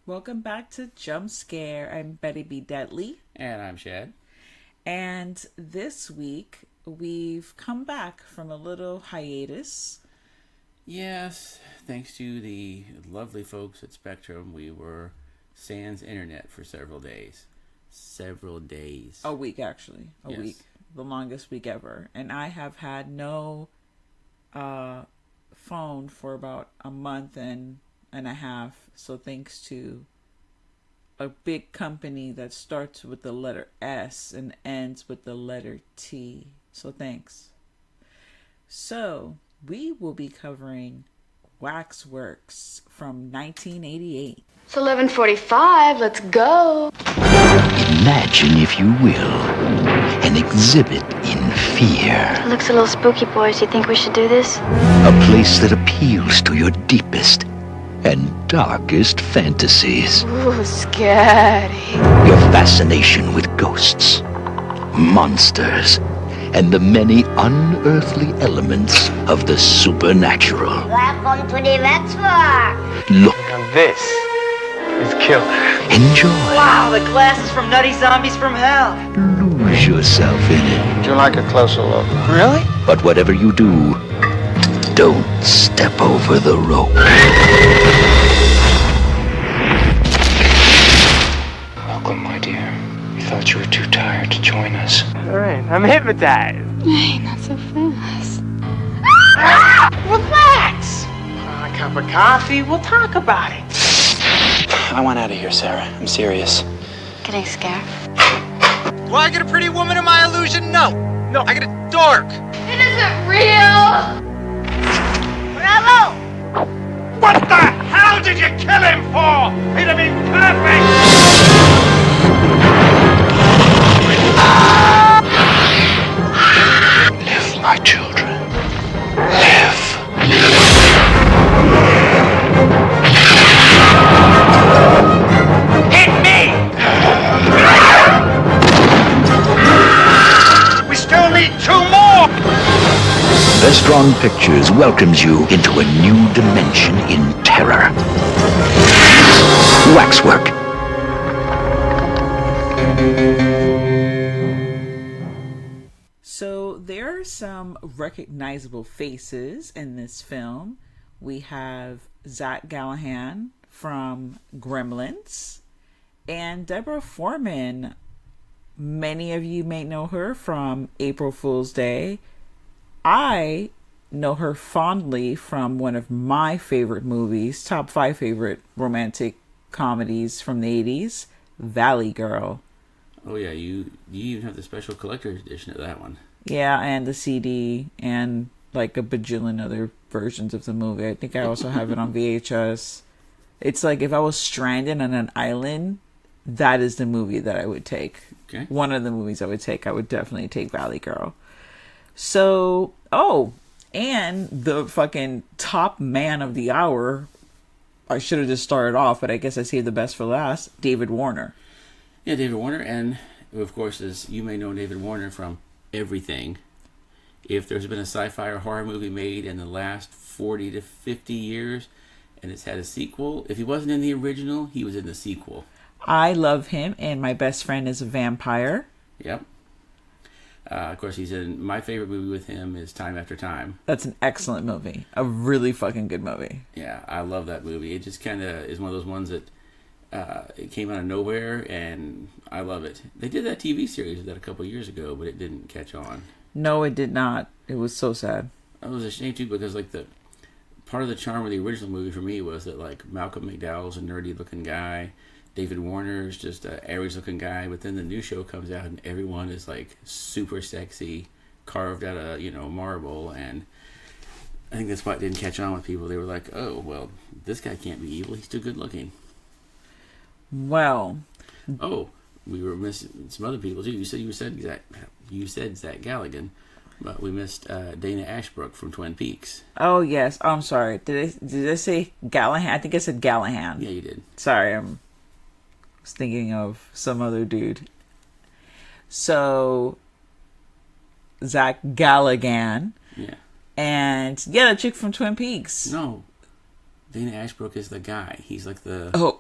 Welcome back to Jump Scare. I'm Betty B. Deadly. And I'm Shad. And this week, we've come back from a little hiatus. Yes, thanks to the lovely folks at Spectrum, we were sans internet for several days. A week, actually. A week. The longest week ever. And I have had no phone for about a month and a half. So thanks to a big company that starts with the letter S and ends with the letter T. So thanks. So we will be covering Waxworks from 1988. It's 11:45. Let's go. Imagine, if you will, an exhibit in fear. It looks a little spooky, boys. You think we should do this? A place that appeals to your deepest and darkest fantasies. Ooh, scary. Your fascination with ghosts, monsters, and the many unearthly elements of the supernatural. Welcome to the Waxwork. Look. Now this is killer. Enjoy. Wow, the glasses from Nutty Zombies from Hell. Lose yourself in it. Would you like a closer look? Really? But whatever you do, don't step over the rope. Welcome, my dear. We thought you were too tired to join us. All right, I'm hypnotized. Hey, not so fast. Relax. A cup of coffee, we'll talk about it. I want out of here, Sarah. I'm serious. Getting scared? Do I get a pretty woman in my illusion? No. No, I get a dork. It isn't real! Bravo! What the hell did you kill him for? He'd have been perfect! Live, my children. Live. Hit me! We still need two more! Vestron Pictures welcomes you into a new dimension in terror. Waxwork. So there are some recognizable faces in this film. We have Zach Gallihan from Gremlins and Deborah Foreman. Many of you may know her from April Fool's Day. I know her fondly from one of my favorite movies, top 5 favorite romantic comedies from the 80s, Valley Girl. Oh yeah, you even have the special collector's edition of that one. Yeah, and the CD and like a bajillion other versions of the movie. I think I also have it on VHS. It's like if I was stranded on an island, that is the movie that I would take. Okay. One of the movies I would take. I would definitely take Valley Girl. So, and the fucking top man of the hour, I should have just started off, but I guess I saved the best for last, David Warner. Yeah, David Warner, and of course, as you may know David Warner from everything. If there's been a sci-fi or horror movie made in the last 40 to 50 years, and it's had a sequel, if he wasn't in the original, he was in the sequel. I love him, and My Best Friend is a Vampire. Yep. Of course, he's in my favorite movie with him is Time After Time. That's an excellent movie. A really fucking good movie. Yeah, I love that movie. It just kind of is one of those ones that it came out of nowhere, and I love it. They did that TV series that a couple of years ago, but it didn't catch on. No, it did not. It was so sad. It was a shame, too, because like the part of the charm of the original movie for me was that like Malcolm McDowell's a nerdy-looking guy. David Warner's just an average-looking guy, but then the new show comes out and everyone is like super sexy, carved out of marble, and I think that's why it didn't catch on with people. They were like, "Oh, well, this guy can't be evil. He's too good-looking." Well, we were missing some other people too. You said Zach Galligan, but we missed Dana Ashbrook from Twin Peaks. Oh yes, I'm sorry. Did I say Gallahan? I think I said Gallahan. Yeah, you did. Sorry, I was thinking of some other dude. So Zach Galligan. Yeah. And yeah, the chick from Twin Peaks. No. Dana Ashbrook is the guy. He's like the... Oh.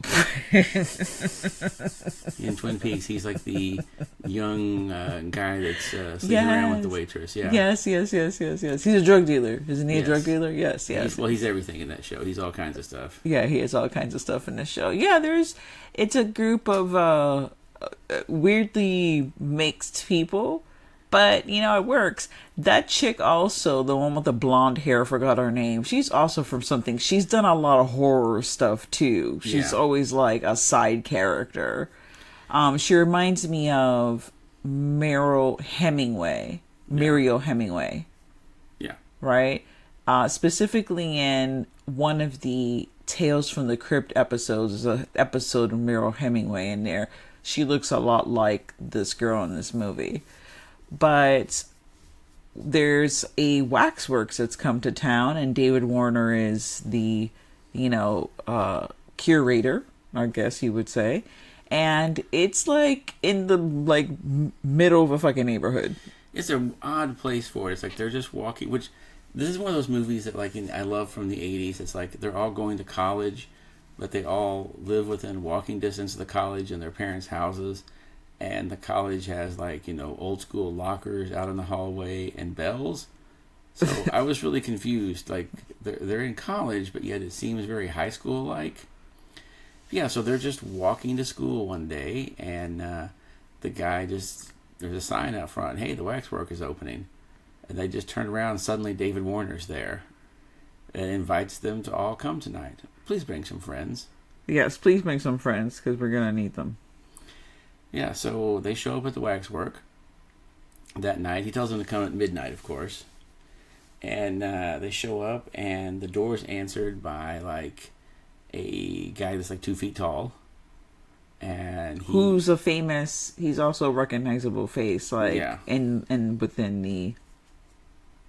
In Twin Peaks, he's like the young guy that's sleeping around with the waitress. Yeah. Yes. He's a drug dealer. Isn't he a drug dealer? Yes. He's everything in that show. He's all kinds of stuff. Yeah, he has all kinds of stuff in this show. Yeah, it's a group of weirdly mixed people, but it works. That chick also, the one with the blonde hair, I forgot her name. She's also from something. She's done a lot of horror stuff too. She's always like a side character. She reminds me of Muriel Hemingway. Yeah. Right? Specifically in one of the Tales from the Crypt episodes, there's an episode of Muriel Hemingway in there. She looks a lot like this girl in this movie. But there's a Waxworks that's come to town, and David Warner is the, curator, I guess you would say. And it's like in the middle of a fucking neighborhood. It's an odd place for it. It's like they're just walking, which this is one of those movies that I love from the 80s. It's like they're all going to college, but they all live within walking distance of the college and their parents' houses. And the college has old school lockers out in the hallway and bells. So I was really confused. Like they're in college, but yet it seems very high school like. Yeah, so they're just walking to school one day, and the guy there's a sign out front. Hey, the Waxwork is opening, and they just turn around. And suddenly, David Warner's there, and invites them to all come tonight. Please bring some friends. Yes, please bring some friends because we're gonna need them. Yeah, so they show up at the Waxwork that night. He tells them to come at midnight, of course. And they show up, and the door's answered by, a guy that's 2 feet tall. And he's also a recognizable face, in within the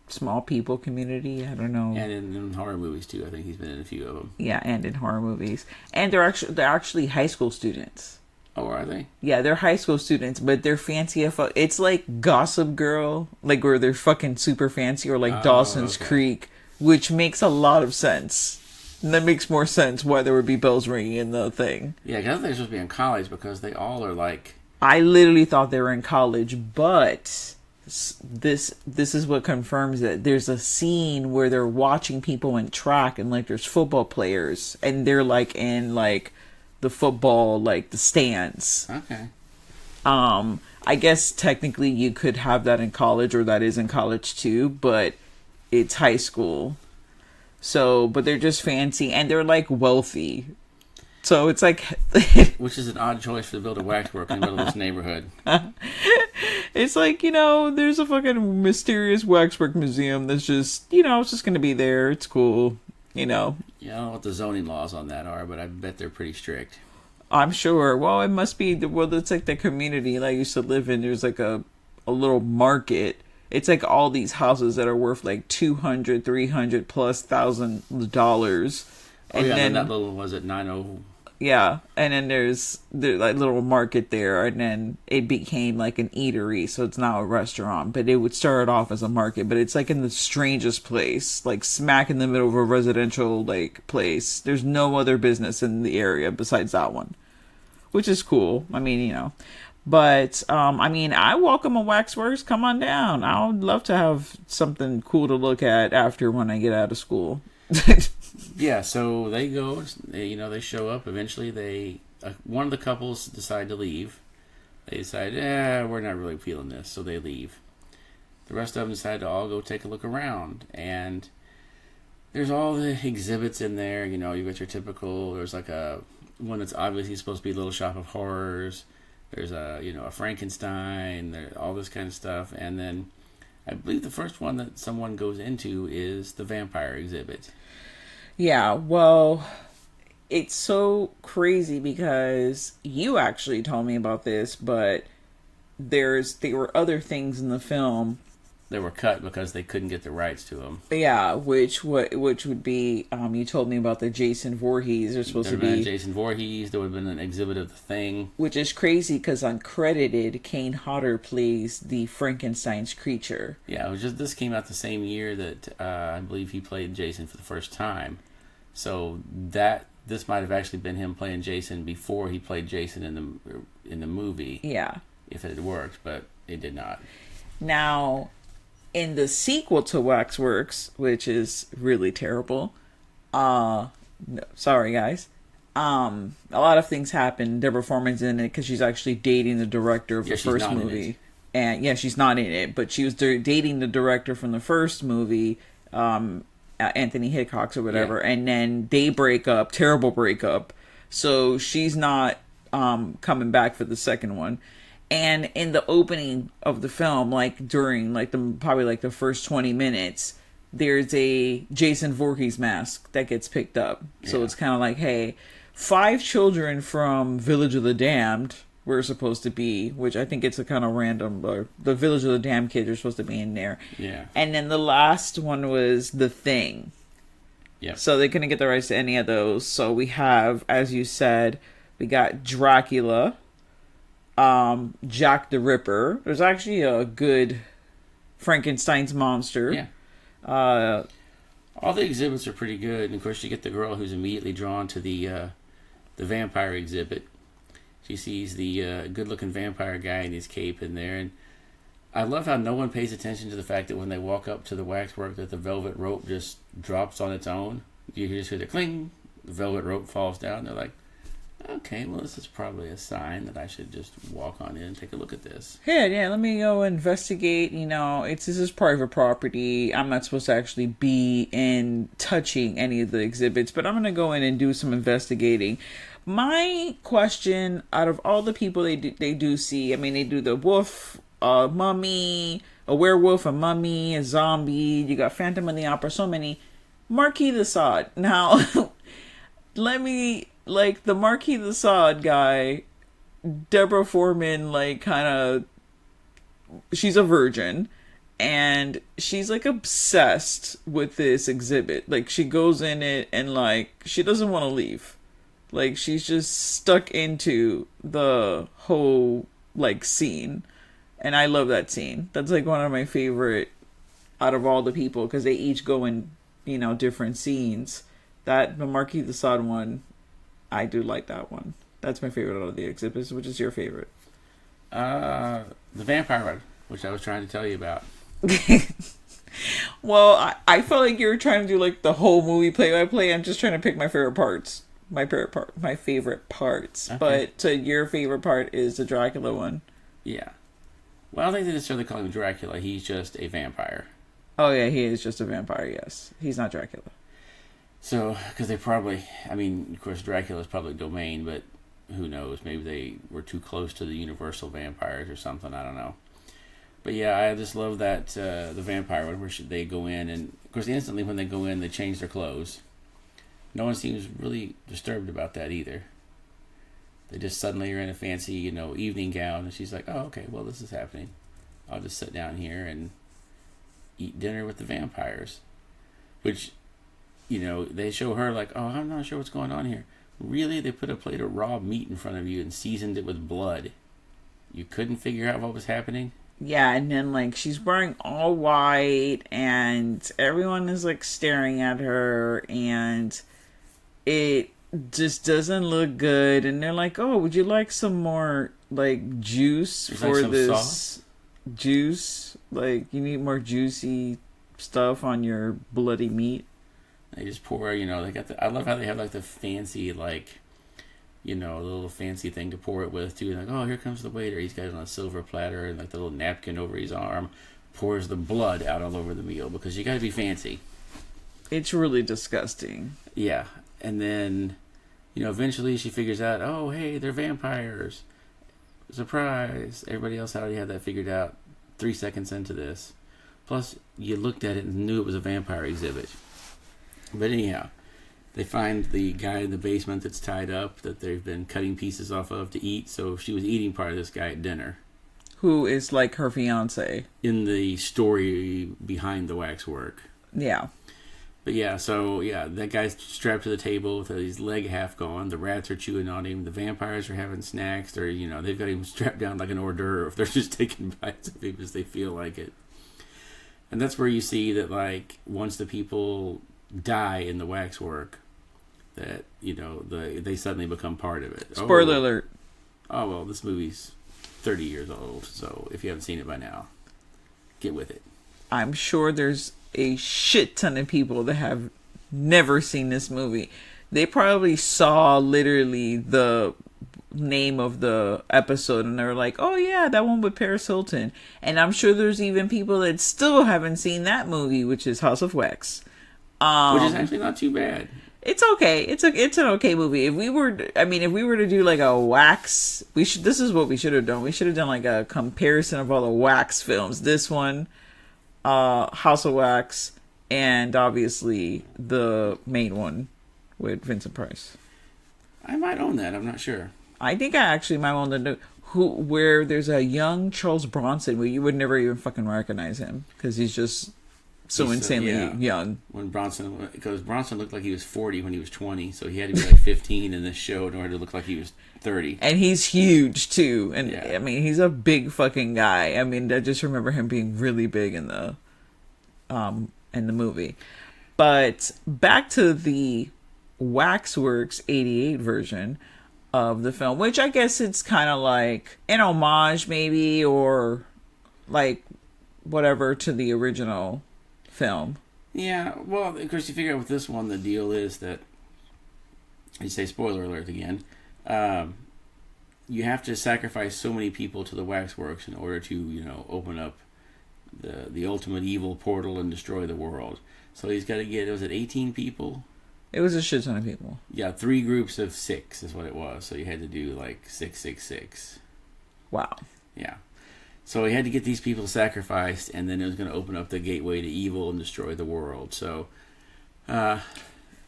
small people community. I don't know. And in horror movies, too. I think he's been in a few of them. Yeah, and in horror movies. And they're actually high school students. Oh, are they? Yeah, they're high school students, but they're fancy as fuck. It's like Gossip Girl, where they're fucking super fancy, or Dawson's Creek, which makes a lot of sense. And that makes more sense why there would be bells ringing in the thing. Yeah, I think they're supposed to be in college because they all are I literally thought they were in college, but this is what confirms it. There's a scene where they're watching people in track, and there's football players, and they're in the football, the stands. Okay. I guess technically you could have that in college, or that is in college too, but it's high school. So, but they're just fancy, and they're wealthy. So it's which is an odd choice to build a waxwork in the middle of this neighborhood. It's there's a fucking mysterious waxwork museum that's just, it's just gonna be there. It's cool. Yeah, I don't know what the zoning laws on that are, but I bet they're pretty strict. I'm sure. Well, it must be. It's the community that I used to live in. There's a little market. It's all these houses that are worth $200,000, $300,000+. And then that little, was it 90? Yeah, and then there's little market there, and then it became an eatery, so it's now a restaurant. But it would start off as a market, but it's in the strangest place, smack in the middle of a residential place. There's no other business in the area besides that one, which is cool. I mean, but I welcome a Waxworks. Come on down. I would love to have something cool to look at after when I get out of school. Yeah, so they go, they show up. Eventually, one of the couples decide to leave. They decide, we're not really feeling this, so they leave. The rest of them decide to all go take a look around, and there's all the exhibits in there. You've got your typical, there's one that's obviously supposed to be Little Shop of Horrors. There's a Frankenstein, all this kind of stuff, and then I believe the first one that someone goes into is the vampire exhibit. Yeah, well, it's so crazy because you actually told me about this, but there were other things in the film that were cut because they couldn't get the rights to them. Yeah, which would be you told me about the Jason Voorhees. There's supposed to be Jason Voorhees. There would have been an exhibit of the Thing, which is crazy because uncredited, Kane Hodder plays the Frankenstein's creature. Yeah, this came out the same year that I believe he played Jason for the first time. So this might have actually been him playing Jason before he played Jason in the movie. Yeah. If it had worked, but it did not. Now, in the sequel to Waxworks, which is really terrible, no, sorry guys, a lot of things happen. Deborah Foreman's in it because she's actually dating the director of the first movie. And yeah, she's not in it, but she was dating the director from the first movie, Anthony Hickox or whatever, and then they break up, terrible breakup. So she's not coming back for the second one. And in the opening of the film, like during like the first 20 minutes, there's a Jason Voorhees mask that gets picked up. So it's kind of like, hey, 5 children from Village of the Damned were supposed to be, which I think it's a kind of random, the Village of the Damned kids are supposed to be in there. Yeah. And then the last one was The Thing. Yeah. So they couldn't get the rights to any of those. So we have, as you said, we got Dracula, Jack the Ripper. There's actually a good Frankenstein's monster. Yeah. All the exhibits are pretty good. And of course, you get the girl who's immediately drawn to the vampire exhibit. She sees the good-looking vampire guy in his cape in there, and I love how no one pays attention to the fact that when they walk up to the waxwork, that the velvet rope just drops on its own. You just hear the cling, the velvet rope falls down. They're like, okay, well, this is probably a sign that I should just walk on in and take a look at this. Yeah, let me go investigate. This is private property. I'm not supposed to actually be in touching any of the exhibits, but I'm going to go in and do some investigating. My question, out of all the people they do see, I mean, they do the wolf, mummy, a werewolf, a mummy, a zombie, you got Phantom of the Opera, so many. Marquis de Sade. Now, the Marquis de Sade guy, Deborah Foreman, she's a virgin, and she's, obsessed with this exhibit. She goes in it, and, she doesn't want to leave. She's just stuck into the whole, scene. And I love that scene. That's, one of my favorite out of all the people, because they each go in, different scenes. The Marquis de Sade one, I do like that one. That's my favorite out of the exhibits. Which is your favorite? The vampire one, which I was trying to tell you about. Well, I felt like you were trying to do, the whole movie play-by-play. I'm just trying to pick my favorite parts. My favorite parts. Okay. But your favorite part is the Dracula one. Yeah. Well, I don't think they necessarily call him Dracula. He's just a vampire. Oh, yeah, he is just a vampire, yes. He's not Dracula. So, because they probably, of course, Dracula's public domain, but who knows? Maybe they were too close to the universal vampires or something. I don't know. But yeah, I just love that, the vampire one, where they go in, and of course, instantly when they go in, they change their clothes. No one seems really disturbed about that either. They just suddenly are in a fancy, evening gown, and she's like, oh, okay, well, this is happening. I'll just sit down here and eat dinner with the vampires. Which, they show her oh, I'm not sure what's going on here. Really? They put a plate of raw meat in front of you and seasoned it with blood. You couldn't figure out what was happening? Yeah, and then, she's wearing all white, and everyone is, staring at her, and it just doesn't look good. And they're like, oh, would you like some more, juice for this sauce? Juice? You need more juicy stuff on your bloody meat? They just pour, they got I love how they have, the fancy, the little fancy thing to pour it with, too. Oh, here comes the waiter. He's got it on a silver platter and, the little napkin over his arm. Pours the blood out all over the meal because you got to be fancy. It's really disgusting. Yeah. And then, eventually she figures out, oh, hey, they're vampires. Surprise. Everybody else already had that figured out 3 seconds into this. Plus, you looked at it and knew it was a vampire exhibit. But anyhow, they find the guy in the basement that's tied up that they've been cutting pieces off of to eat. So she was eating part of this guy at dinner. Who is her fiance. In the story behind the waxwork. Yeah. But yeah, so yeah, that guy's strapped to the table with his leg half gone. The rats are chewing on him. The vampires are having snacks. They're, they've got him strapped down like an hors d'oeuvre. They're just taking bites of him as they feel like it. And that's where you see that, once the people die in the waxwork, that, you know, they suddenly become part of it. Spoiler alert. Oh, well, this movie's 30 years old, so if you haven't seen it by now, get with it. I'm sure there's a shit ton of people that have never seen this movie. They probably saw literally the name of the episode and they're like, oh yeah, that one with Paris Hilton. And I'm sure there's even people that still haven't seen that movie, which is House of Wax. Which is actually not too bad. It's okay. It's an okay movie. If we were to do like a Wax, this is what we should have done. We should have done like a comparison of all the Wax films. This one, House of Wax, and obviously the main one with Vincent Price. I might own that. I'm not sure. I think I actually might own the where there's a young Charles Bronson where you would never even fucking recognize him because he's just so insanely young. Because Bronson looked like he was 40 when he was 20, so he had to be like 15 in this show in order to look like he was 30. And he's huge too, and I mean he's a big fucking guy. I mean I just remember him being really big in the movie. But back to the Waxworks '88 version of the film, which I guess it's kind of like an homage maybe, or like whatever to the original film. Yeah, well, of course you figure out with this one the deal is that, you say spoiler alert again, you have to sacrifice so many people to the Waxworks in order to, you know, open up the ultimate evil portal and destroy the world. So he's got to get, was it 18 people? It was a shit ton of people. Yeah, 3 groups of 6 is what it was. So you had to do like 666. Wow. Yeah. So he had to get these people sacrificed, and then it was going to open up the gateway to evil and destroy the world. So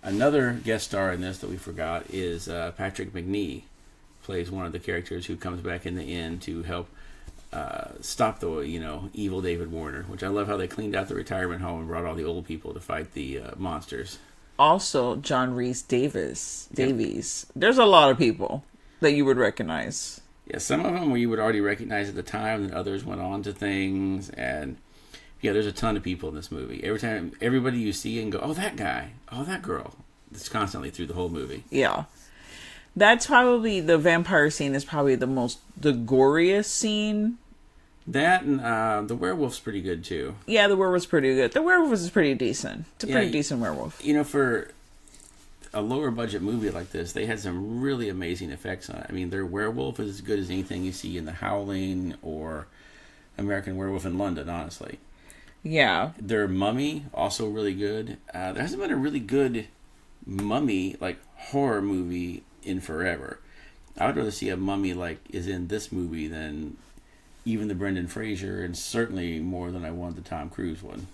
another guest star in this that we forgot is Patrick McNee. Plays one of the characters who comes back in the end to help stop the, you know, evil David Warner. Which I love how they cleaned out the retirement home and brought all the old people to fight the monsters. Also, John Rhys Davies. There's a lot of people that you would recognize. Yeah, some of them you would already recognize at the time, and others went on to things. And yeah, there's a ton of people in this movie. Every time, everybody you see and go, oh, that guy, oh, that girl. It's constantly through the whole movie. Yeah. That's probably, the vampire scene is probably the goriest scene. That and the werewolf's pretty good too. Yeah, the werewolf's pretty good. The werewolf is pretty decent. It's a pretty decent werewolf. You know, for a lower budget movie like this, they had some really amazing effects on it. I mean, their werewolf is as good as anything you see in The Howling or American Werewolf in London, honestly. Yeah. Their mummy, also really good. There hasn't been a really good mummy, like, horror movie in forever. I would rather see a mummy like is in this movie than even the Brendan Fraser, and certainly more than I wanted the Tom Cruise one.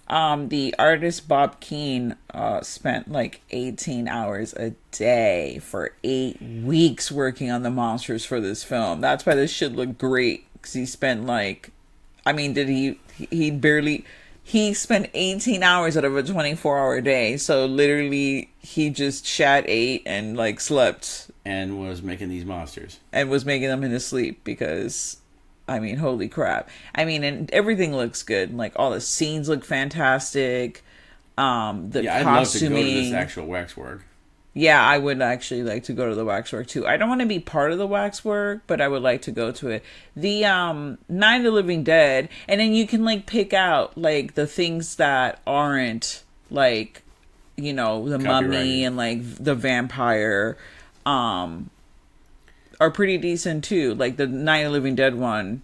The artist Bob Keane spent like 18 hours a day for 8 weeks working on the monsters for this film. That's why this should look great, because he spent like, I mean, he spent 18 hours out of a 24-hour day. So literally he just ate and like slept. And was making these monsters. And was making them in his sleep, because I mean, holy crap. I mean, and everything looks good. Like, all the scenes look fantastic. The costuming. I'd love to go to this actual Waxwork. Yeah, I would actually like to go to the Waxwork, too. I don't want to be part of the Waxwork, but I would like to go to it. The Night of the Living Dead, and then you can, like, pick out, like, the things that aren't, like, you know, the mummy and, like, the vampire, are pretty decent too. Like the Night of the Living Dead one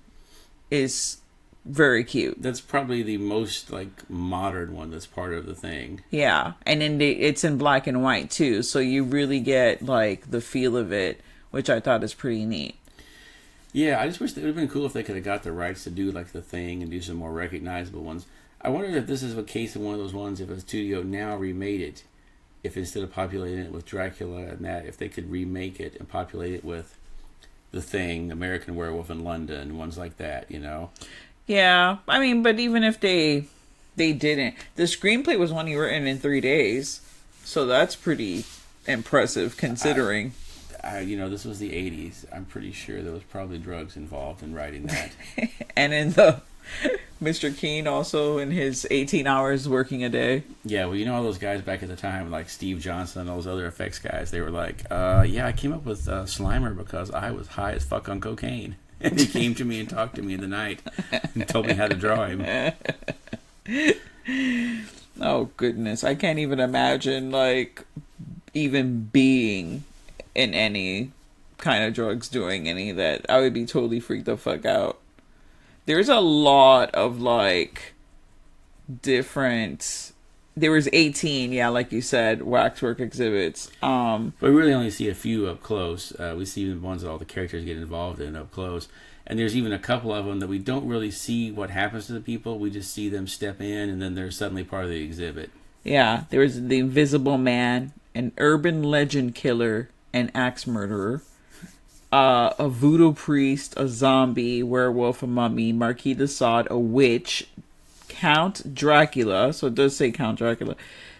is very cute. That's probably the most like modern one that's part of the thing. Yeah, and then it's in black and white too, so you really get like the feel of it, which I thought is pretty neat. Yeah, I just wish it would have been cool if they could have got the rights to do like the Thing and do some more recognizable ones. I wonder if this is a case of one of those ones, if a studio now remade it, if instead of populating it with Dracula and that, if they could remake it and populate it with The Thing, American Werewolf in London, ones like that, you know? Yeah, I mean, but even if they didn't, the screenplay was only written in 3 days, so that's pretty impressive considering. You know, this was the 80s. I'm pretty sure there was probably drugs involved in writing that. And in the Mr. Caine also in his 18 hours working a day. Yeah, well, you know all those guys back at the time, like Steve Johnson and all those other effects guys, they were like, yeah, I came up with Slimer because I was high as fuck on cocaine. And he came to me and talked to me in the night and told me how to draw him. Oh, goodness. I can't even imagine, like, even being in any kind of drugs doing any of that. I would be totally freaked the fuck out. There's a lot of, like, different... There was 18, yeah, like you said, Waxwork exhibits. But we really only see a few up close. We see the ones that all the characters get involved in up close. And there's even a couple of them that we don't really see what happens to the people. We just see them step in, and then they're suddenly part of the exhibit. Yeah, there was the Invisible Man, an urban legend killer, an axe murderer, a voodoo priest, a zombie, werewolf, a mummy, Marquis de Sade, a witch, Count Dracula, so it does say Count Dracula,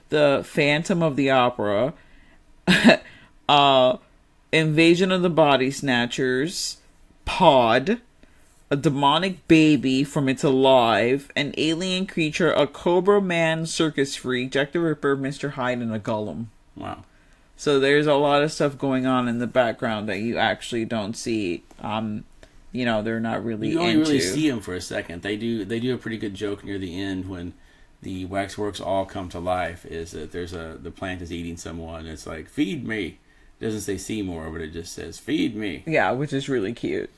the Phantom of the Opera, Invasion of the Body Snatchers, Pod, a demonic baby from It's Alive, an alien creature, a Cobra Man circus freak, Jack the Ripper, Mr. Hyde, and a Golem. Wow. So there's a lot of stuff going on in the background that you actually don't see. You know, they're not really You only into. really see them for a second. They do a pretty good joke near the end when the Waxworks all come to life. Is that the plant is eating someone. It's like, feed me. It doesn't say Seymour, but it just says feed me. Yeah, which is really cute.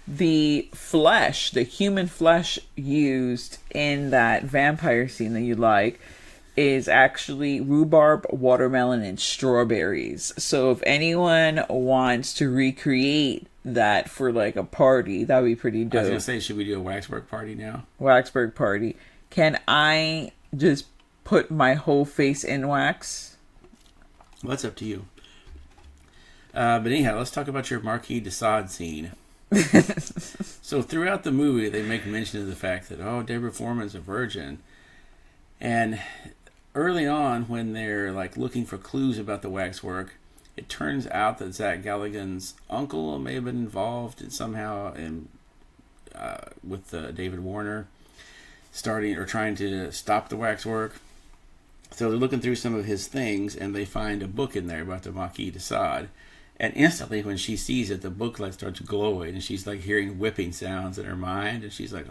The flesh, the human flesh used in that vampire scene that you like, is actually rhubarb, watermelon, and strawberries. So if anyone wants to recreate that for like a party, that would be pretty dope. I was gonna say, should we do a Waxwork party now? Waxwork party. Can I just put my whole face in wax? Well, that's up to you. But anyhow, let's talk about your Marquis de Sade scene. So throughout the movie, they make mention of the fact that, Deborah Foreman's a virgin. And early on, when they're like looking for clues about the waxwork, it turns out that Zach Galligan's uncle may have been involved somehow with David Warner trying to stop the waxwork. So they're looking through some of his things, and they find a book in there about the Marquis de Sade. And instantly, when she sees it, the book like starts glowing, and she's like hearing whipping sounds in her mind, and she's like,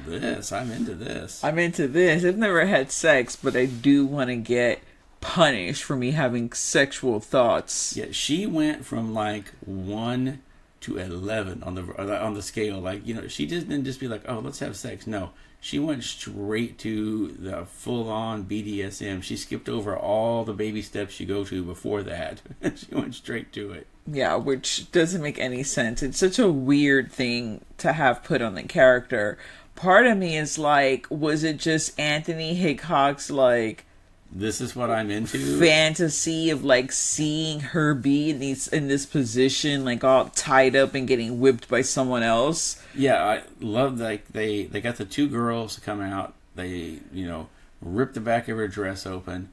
this, I'm into this. I'm into this. I've never had sex, but I do want to get punished for me having sexual thoughts. Yeah, she went from like 1 to 11 on the scale. Like, she didn't just be like, let's have sex. No, she went straight to the full-on BDSM. She skipped over all the baby steps you go to before that. She went straight to it. Yeah, which doesn't make any sense. It's such a weird thing to have put on the character. Part of me is like, was it just Anthony Hickok's like, this is what I'm into, fantasy of like seeing her be in this position, like all tied up and getting whipped by someone else? Yeah, I love like they got the two girls to come out. They rip the back of her dress open,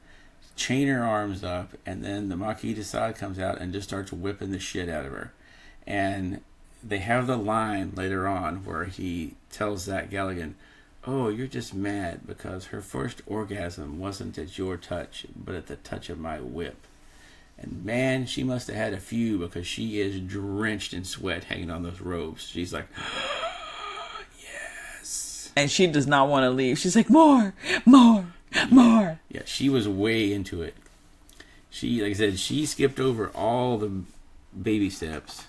chain her arms up, and then the Marquis de Sade comes out and just starts whipping the shit out of her. And they have the line later on where he tells Zach Galligan, you're just mad because her first orgasm wasn't at your touch, but at the touch of my whip. And man, she must have had a few because she is drenched in sweat hanging on those robes. She's like, yes. And she does not want to leave. She's like, more. Yeah, she was way into it. She, like I said, she skipped over all the baby steps.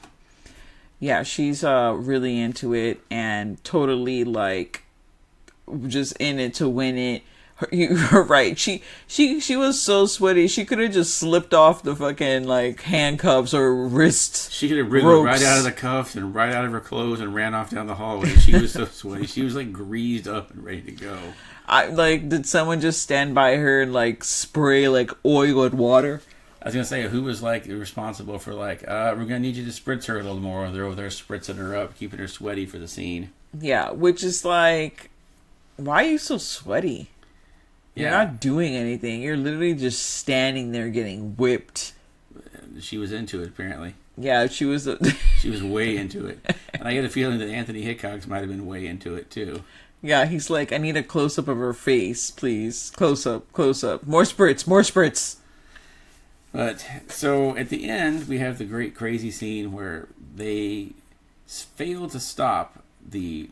Yeah, she's really into it and totally like just in it to win it. You're right. She was so sweaty. She could have just slipped off the fucking like handcuffs or wrists. She could have wriggled right out of the cuffs and right out of her clothes and ran off down the hallway. She was so sweaty. She was like greased up and ready to go. Did someone just stand by her and like spray like oil and water? I was gonna say, who was like responsible for like, we're gonna need you to spritz her a little more. They're over there spritzing her up, keeping her sweaty for the scene. Yeah, which is like, why are you so sweaty? You're not doing anything. You're literally just standing there getting whipped. She was into it, apparently. Yeah, she was. She was way into it, and I get a feeling that Anthony Hickox might have been way into it too. Yeah, he's like, I need a close up of her face, please. Close up, more spritz, more spritz. But so at the end, we have the great crazy scene where they fail to stop the.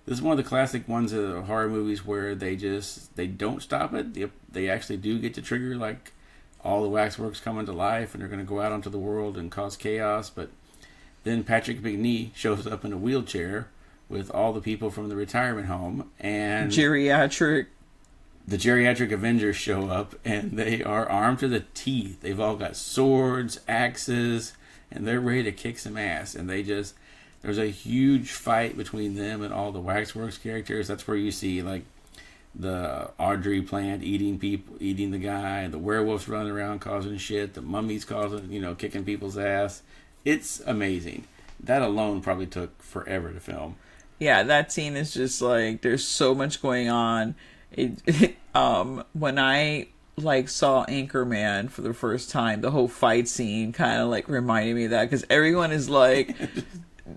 This is one of the classic ones of horror movies where they don't stop it. They actually do get to trigger like all the Waxworks coming to life, and they're going to go out onto the world and cause chaos. But then Patrick McNee shows up in a wheelchair with all the people from the retirement home, and the geriatric Avengers show up, and they are armed to the teeth. They've all got swords, axes, and they're ready to kick some ass. And there's a huge fight between them and all the Waxworks characters. That's where you see like the Audrey plant eating the guy, the werewolves running around causing shit, the mummies kicking people's ass. It's amazing. That alone probably took forever to film. Yeah, that scene is just like, there's so much going on. When I like saw Anchorman for the first time, the whole fight scene kind of like reminded me of that, because everyone is like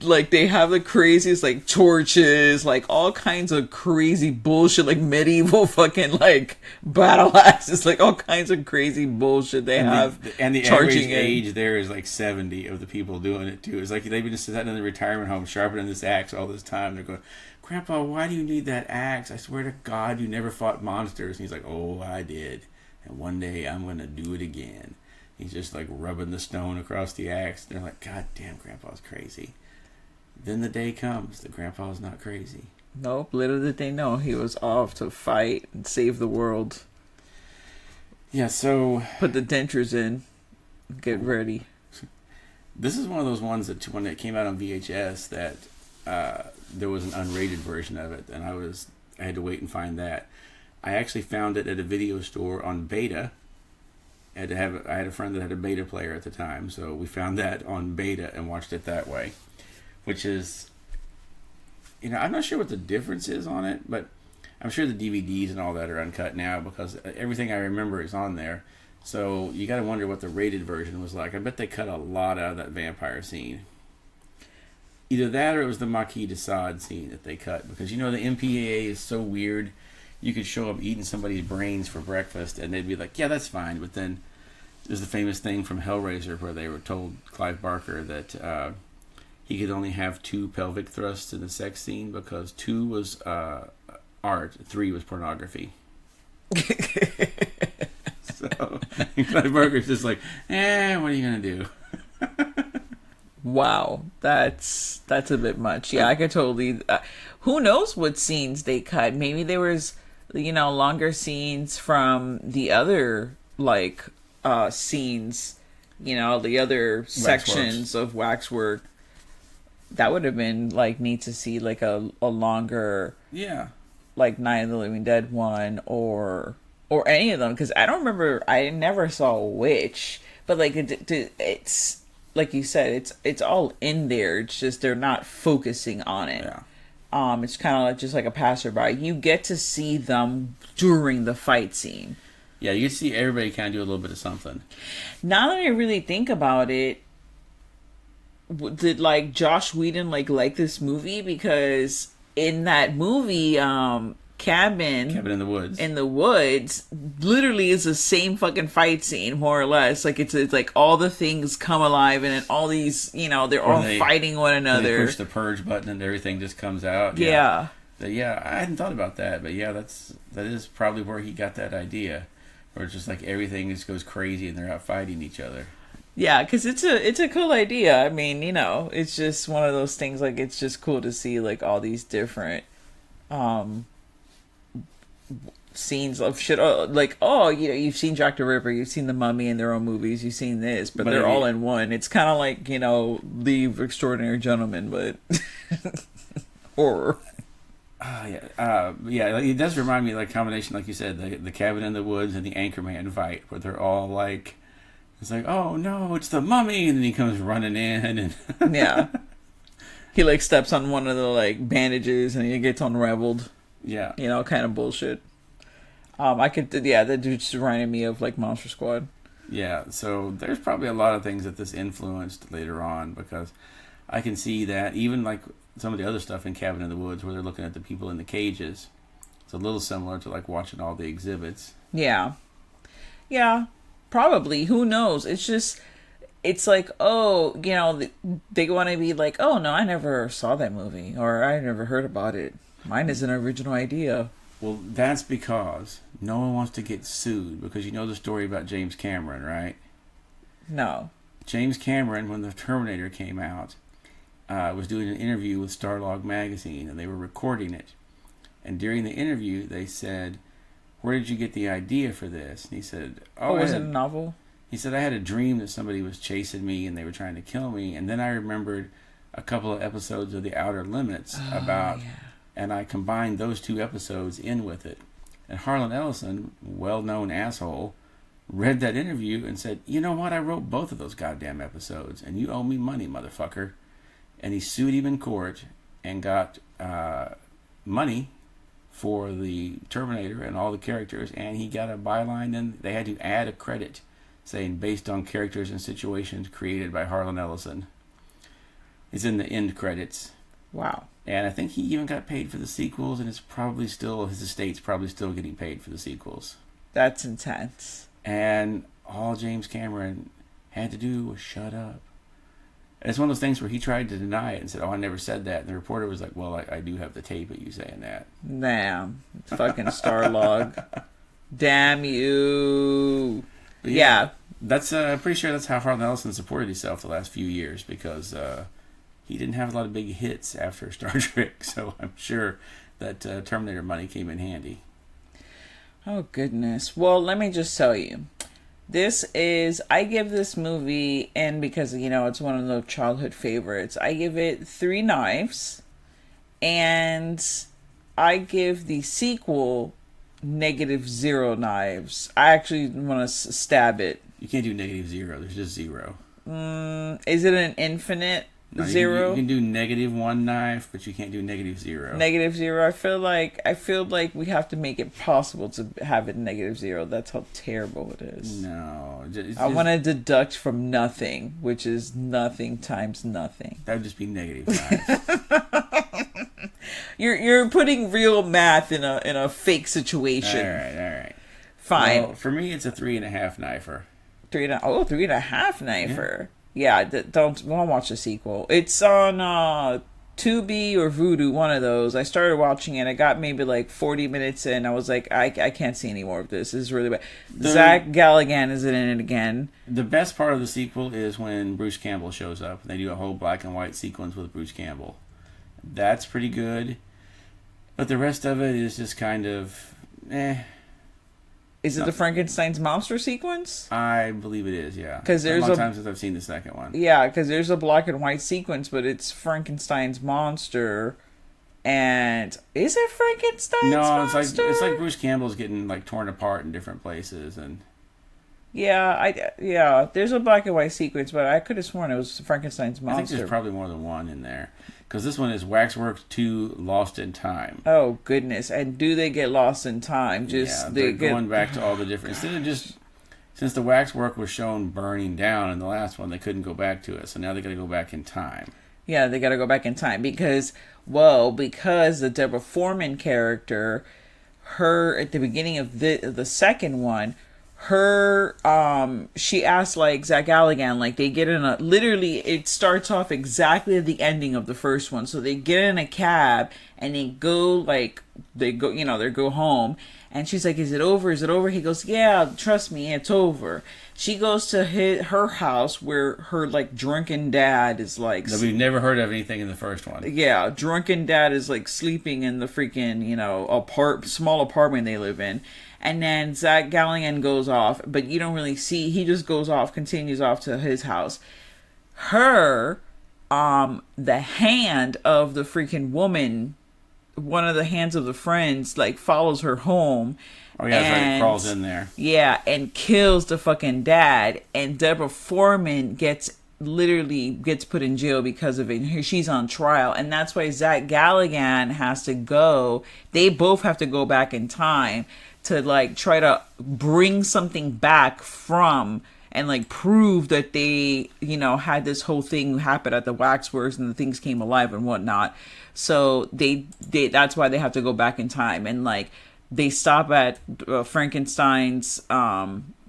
like they have the craziest like torches, like all kinds of crazy bullshit, like medieval fucking like battle axes, like all kinds of crazy bullshit they have. And the average age there is like 70 of the people doing it too. It's like they've been just sitting in the retirement home sharpening this axe all this time. They're going, Grandpa, why do you need that axe? I swear to God, you never fought monsters. And he's like, oh, I did. And one day I'm going to do it again. He's just like rubbing the stone across the axe. They're like, God damn, Grandpa's crazy. Then the day comes. The Grandpa's not crazy. Nope. Little did they know he was off to fight and save the world. Yeah, so... Put the dentures in. Get ready. This is one of those ones that when it came out on VHS that there was an unrated version of it. And I had to wait and find that. I actually found it at a video store on beta. I had a friend that had a beta player at the time. So we found that on beta and watched it that way. Which is, I'm not sure what the difference is on it, but I'm sure the DVDs and all that are uncut now because everything I remember is on there. So you got to wonder what the rated version was like. I bet they cut a lot out of that vampire scene. Either that or it was the Marquis de Sade scene that they cut. Because, the MPAA is so weird. You could show up eating somebody's brains for breakfast and they'd be like, yeah, that's fine. But then there's the famous thing from Hellraiser where they were told Clive Barker that... he could only have 2 pelvic thrusts in the sex scene because 2 was art, 3 was pornography. So Clive Barker's just like, what are you gonna do? Wow, that's a bit much. Yeah, I could totally. Who knows what scenes they cut? Maybe there was, longer scenes from the other scenes. The other sections of Waxwork. That would have been neat to see a longer Night of the Living Dead one or any of them, because I don't remember, I never saw a witch, but it's like you said, it's all in there. It's just they're not focusing on it. Yeah. It's kind of just like a passerby. You get to see them during the fight scene. Yeah, you see everybody kind of do a little bit of something. Now that I really think about it, did Josh Whedon like this movie? Because in that movie, Cabin in the Woods literally is the same fucking fight scene, more or less. It's like all the things come alive and all these, they're all fighting one another. They push the purge button and everything just comes out. Yeah. Yeah, I hadn't thought about that, but yeah, that is probably where he got that idea, where it's just everything just goes crazy and they're out fighting each other. Yeah, because it's a cool idea. I mean, it's just one of those things. It's just cool to see all these different scenes of shit. You've seen Jack the Ripper, you've seen the Mummy in their own movies, you've seen this, but they're all in one. It's kind of like the Extraordinary Gentleman, but horror. It does remind me of combination, like you said, the Cabin in the Woods and the Anchorman fight, where they're all it's oh no, it's the Mummy, and then he comes running in, and yeah, he steps on one of the bandages, and he gets unraveled. Yeah, kind of bullshit. That just reminded me of Monster Squad. Yeah, so there's probably a lot of things that this influenced later on, because I can see that even like some of the other stuff in Cabin in the Woods where they're looking at the people in the cages, it's a little similar to like watching all the exhibits. Yeah. Yeah, probably. Who knows? It's just, it's like, oh, you know, they want to be like, oh, no, I never saw that movie, or I never heard about it. Mine is an original idea. Well, that's because no one wants to get sued, because you know the story about James Cameron, right? No. James Cameron, when the Terminator came out, was doing an interview with Starlog magazine, and they were recording it. And during the interview, they said, "Where did you get the idea for this?" And he said, "Oh, was it a novel?" He said, "I had a dream that somebody was chasing me and they were trying to kill me, and then I remembered a couple of episodes of The Outer Limits and I combined those 2 episodes in with it." And Harlan Ellison, well-known asshole, read that interview and said, "You know what? I wrote both of those goddamn episodes, and you owe me money, motherfucker." And he sued him in court and got money for the Terminator and all the characters, and he got a byline, and they had to add a credit saying based on characters and situations created by Harlan Ellison. It's in the end credits. Wow. And I think he even got paid for the sequels, and it's probably still, his estate's probably still getting paid for the sequels. That's intense. And all James Cameron had to do was shut up. And it's one of those things where he tried to deny it and said, "Oh, I never said that." And the reporter was like, "Well, I do have the tape of you saying that." Damn. Fucking Starlog. Damn you. But yeah. That's I'm pretty sure that's how Harlan Ellison supported himself the last few years, because he didn't have a lot of big hits after Star Trek, so I'm sure that Terminator money came in handy. Oh, goodness. Well, let me just tell you. I give this movie, and because, you know, it's one of the childhood favorites, I give it 3 knives, and I give the sequel -0 knives. I actually want to stab it. You can't do -0, there's just 0. Is it an infinite 0? You can do -1 knife, but you can't do -0. -0. I feel like we have to make it possible to have it -0. That's how terrible it is. No. I want to deduct from nothing, which is nothing times nothing. That would just be -5. You're putting real math in a fake situation. All right. Fine. Well, for me, it's a 3.5 knifer. 3.5 knifer. Yeah, don't watch the sequel. It's on Tubi or Vudu, one of those. I started watching it. I got maybe like 40 minutes in. I was like, I can't see any more of this. This is really bad. Zach Galligan is in it again. The best part of the sequel is when Bruce Campbell shows up. And they do a whole black and white sequence with Bruce Campbell. That's pretty good. But the rest of it is just kind of, Is it the Frankenstein's monster sequence? I believe it is, yeah. Because there's a long time since I've seen the second one. Yeah, because there's a black and white sequence, but it's Frankenstein's monster. And is it Frankenstein's monster? No, it's like Bruce Campbell's getting like torn apart in different places, and yeah. There's a black and white sequence, but I could have sworn it was Frankenstein's monster. I think there's probably more than one in there. Because this one is Waxworks 2 Lost in Time. Oh, goodness. And do they get lost in time? They're going back to all the different... Instead of just... Since the Waxwork was shown burning down in the last one, they couldn't go back to it. So now they got to go back in time. Yeah, they got to go back in time. Because the Deborah Foreman character, her, at the beginning of the second one... she asked like Zach Galligan, like they get in literally it starts off exactly at the ending of the first one. So they get in a cab and they go home, and she's like, is it over? He goes, yeah, trust me, it's over. She goes to her house where her like drunken dad is like... We've never heard of anything in the first one. Yeah, drunken dad is like sleeping in the freaking, small apartment they live in. And then Zach Galligan goes off, but you don't really see. He just goes off, continues off to his house. The hand of the freaking woman, one of the hands of the friends, like follows her home. Oh yeah, that's right. It crawls in there. Yeah, and kills the fucking dad. And Deborah Foreman gets put in jail because of it. She's on trial, and that's why Zach Galligan has to go. They both have to go back in time to like try to bring something back from and like prove that they, you know, had this whole thing happen at the Waxworks and the things came alive and whatnot. So they that's why they have to go back in time, and like they stop at Frankenstein's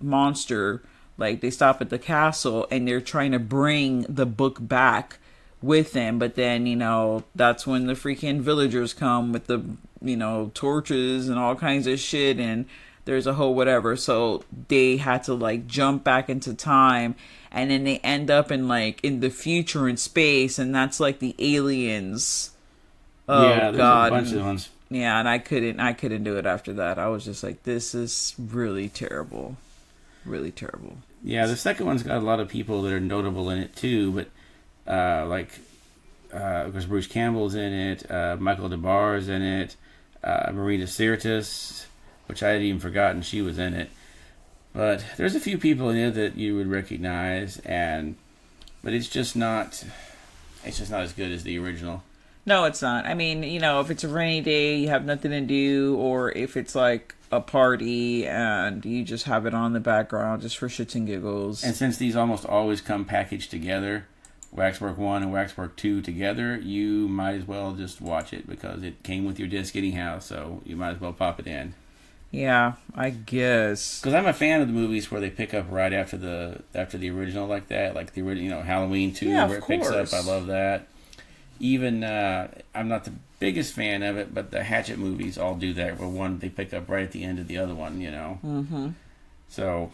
monster. Like they stop at the castle and they're trying to bring the book back with them, but then, you know, that's when the freaking villagers come with the, you know, torches and all kinds of shit, and there's a whole whatever. So they had to like jump back into time, and then they end up in like in the future in space, and that's like the aliens. Oh yeah, there's God. a bunch of ones. Yeah, and I couldn't do it after that. I was just like, this is really terrible. Really terrible. Yeah, the second one's got a lot of people that are notable in it too, but of course Bruce Campbell's in it, Michael DeBar's in it, Marina Sirtis, which I had even forgotten she was in it. But there's a few people in it that you would recognize, but it's just not as good as the original. No, it's not. I mean, you know, if it's a rainy day, you have nothing to do, or if it's like a party and you just have it on the background just for shits and giggles. And since these almost always come packaged together, Waxwork 1 and Waxwork 2 together, you might as well just watch it because it came with your disc anyhow, so you might as well pop it in. Yeah, I guess. Because I'm a fan of the movies where they pick up right after the original like that, like the original, you know, Halloween 2 where it picks up. I love that. Even I'm not the biggest fan of it, but the Hatchet movies all do that. Where one they pick up right at the end of the other one, you know. Mm-hmm. So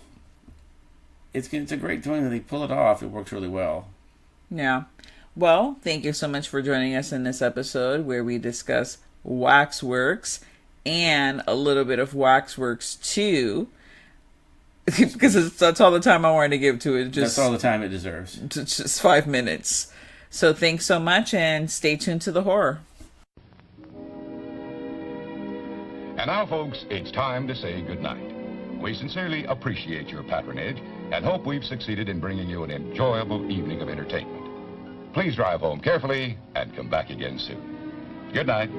it's a great thing that they pull it off. It works really well. Yeah. Well, thank you so much for joining us in this episode where we discuss Waxworks and a little bit of Waxworks 2. Because that's all the time I wanted to give to it. That's all the time it deserves. Just 5 minutes. So thanks so much, and stay tuned to the horror. And now, folks, it's time to say goodnight. We sincerely appreciate your patronage and hope we've succeeded in bringing you an enjoyable evening of entertainment. Please drive home carefully and come back again soon. Good night.